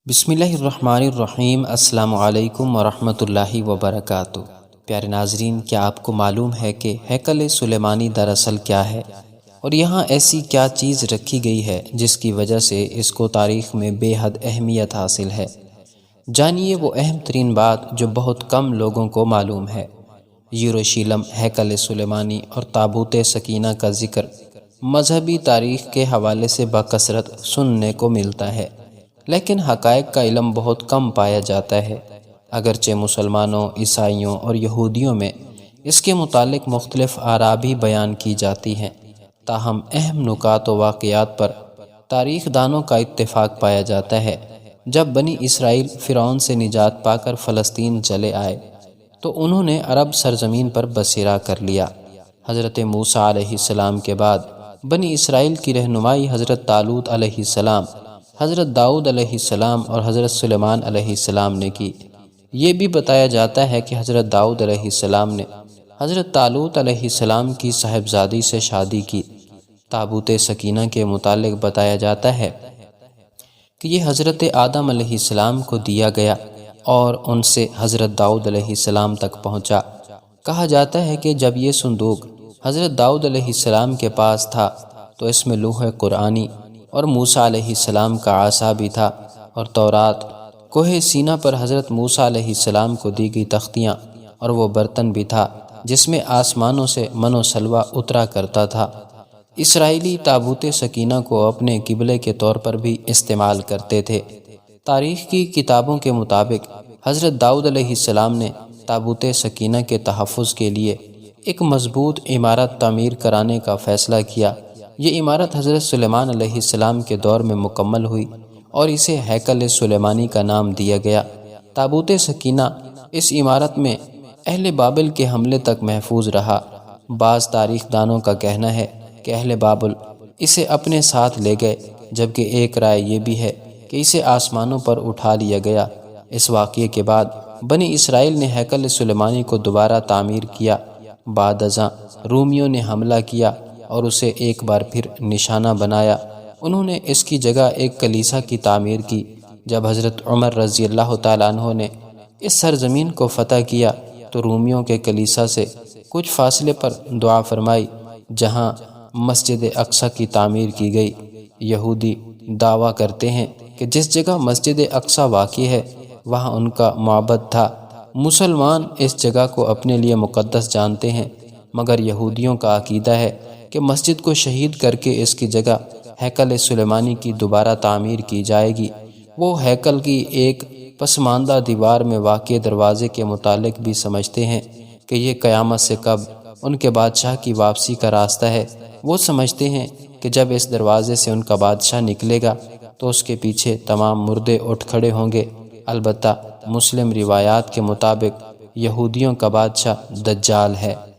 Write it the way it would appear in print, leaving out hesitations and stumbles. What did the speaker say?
بسم اللہ الرحمن الرحیم۔ السلام علیکم ورحمۃ اللہ وبرکاتہ۔ پیارے ناظرین، کیا آپ کو معلوم ہے کہ ہیکل سلیمانی دراصل کیا ہے اور یہاں ایسی کیا چیز رکھی گئی ہے جس کی وجہ سے اس کو تاریخ میں بے حد اہمیت حاصل ہے؟ جانیے وہ اہم ترین بات جو بہت کم لوگوں کو معلوم ہے۔ یروشلم، ہیکل سلیمانی اور تابوت سکینہ کا ذکر مذہبی تاریخ کے حوالے سے بکثرت سننے کو ملتا ہے، لیکن حقائق کا علم بہت کم پایا جاتا ہے۔ اگرچہ مسلمانوں، عیسائیوں اور یہودیوں میں اس کے متعلق مختلف آراء بھی بیان کی جاتی ہیں، تاہم اہم نکات و واقعات پر تاریخ دانوں کا اتفاق پایا جاتا ہے۔ جب بنی اسرائیل فرعون سے نجات پا کر فلسطین چلے آئے تو انہوں نے عرب سرزمین پر بسیرا کر لیا۔ حضرت موسیٰ علیہ السلام کے بعد بنی اسرائیل کی رہنمائی حضرت طالوت علیہ السلام، حضرت داؤد علیہ السلام اور حضرت سلیمان علیہ السلام نے کی۔ یہ بھی بتایا جاتا ہے کہ حضرت داؤد علیہ السلام نے حضرت طالوت علیہ السلام کی صاحبزادی سے شادی کی۔ تابوت سکینہ کے متعلق بتایا جاتا ہے کہ یہ حضرت آدم علیہ السلام کو دیا گیا اور ان سے حضرت داؤد علیہ السلام تک پہنچا۔ کہا جاتا ہے کہ جب یہ صندوق حضرت داؤد علیہ السلام کے پاس تھا تو اس میں لوح قرآنی اور موسیٰ علیہ السلام کا عصا بھی تھا، اور تورات، کوہ سینا پر حضرت موسیٰ علیہ السلام کو دی گئی تختیاں اور وہ برتن بھی تھا جس میں آسمانوں سے من و سلوہ اترا کرتا تھا۔ اسرائیلی تابوت سکینہ کو اپنے قبلے کے طور پر بھی استعمال کرتے تھے۔ تاریخ کی کتابوں کے مطابق حضرت داؤد علیہ السلام نے تابوت سکینہ کے تحفظ کے لیے ایک مضبوط عمارت تعمیر کرانے کا فیصلہ کیا۔ یہ عمارت حضرت سلیمان علیہ السلام کے دور میں مکمل ہوئی اور اسے ہیکل سلیمانی کا نام دیا گیا۔ تابوت سکینہ اس عمارت میں اہل بابل کے حملے تک محفوظ رہا۔ بعض تاریخ دانوں کا کہنا ہے کہ اہل بابل اسے اپنے ساتھ لے گئے، جبکہ ایک رائے یہ بھی ہے کہ اسے آسمانوں پر اٹھا لیا گیا۔ اس واقعے کے بعد بنی اسرائیل نے ہیکل سلیمانی کو دوبارہ تعمیر کیا۔ بعد ازاں رومیوں نے حملہ کیا اور اسے ایک بار پھر نشانہ بنایا۔ انہوں نے اس کی جگہ ایک کلیسا کی تعمیر کی۔ جب حضرت عمر رضی اللہ تعالیٰ عنہ نے اس سرزمین کو فتح کیا تو رومیوں کے کلیسا سے کچھ فاصلے پر دعا فرمائی جہاں مسجد اقصی کی تعمیر کی گئی۔ یہودی دعویٰ کرتے ہیں کہ جس جگہ مسجد اقصی واقع ہے وہاں ان کا معبد تھا۔ مسلمان اس جگہ کو اپنے لیے مقدس جانتے ہیں، مگر یہودیوں کا عقیدہ ہے کہ مسجد کو شہید کر کے اس کی جگہ ہیکل سلیمانی کی دوبارہ تعمیر کی جائے گی۔ وہ ہیکل کی ایک پسماندہ دیوار میں واقع دروازے کے متعلق بھی سمجھتے ہیں کہ یہ قیامت سے قبل ان کے بادشاہ کی واپسی کا راستہ ہے۔ وہ سمجھتے ہیں کہ جب اس دروازے سے ان کا بادشاہ نکلے گا تو اس کے پیچھے تمام مردے اٹھ کھڑے ہوں گے۔ البتہ مسلم روایات کے مطابق یہودیوں کا بادشاہ دجال ہے۔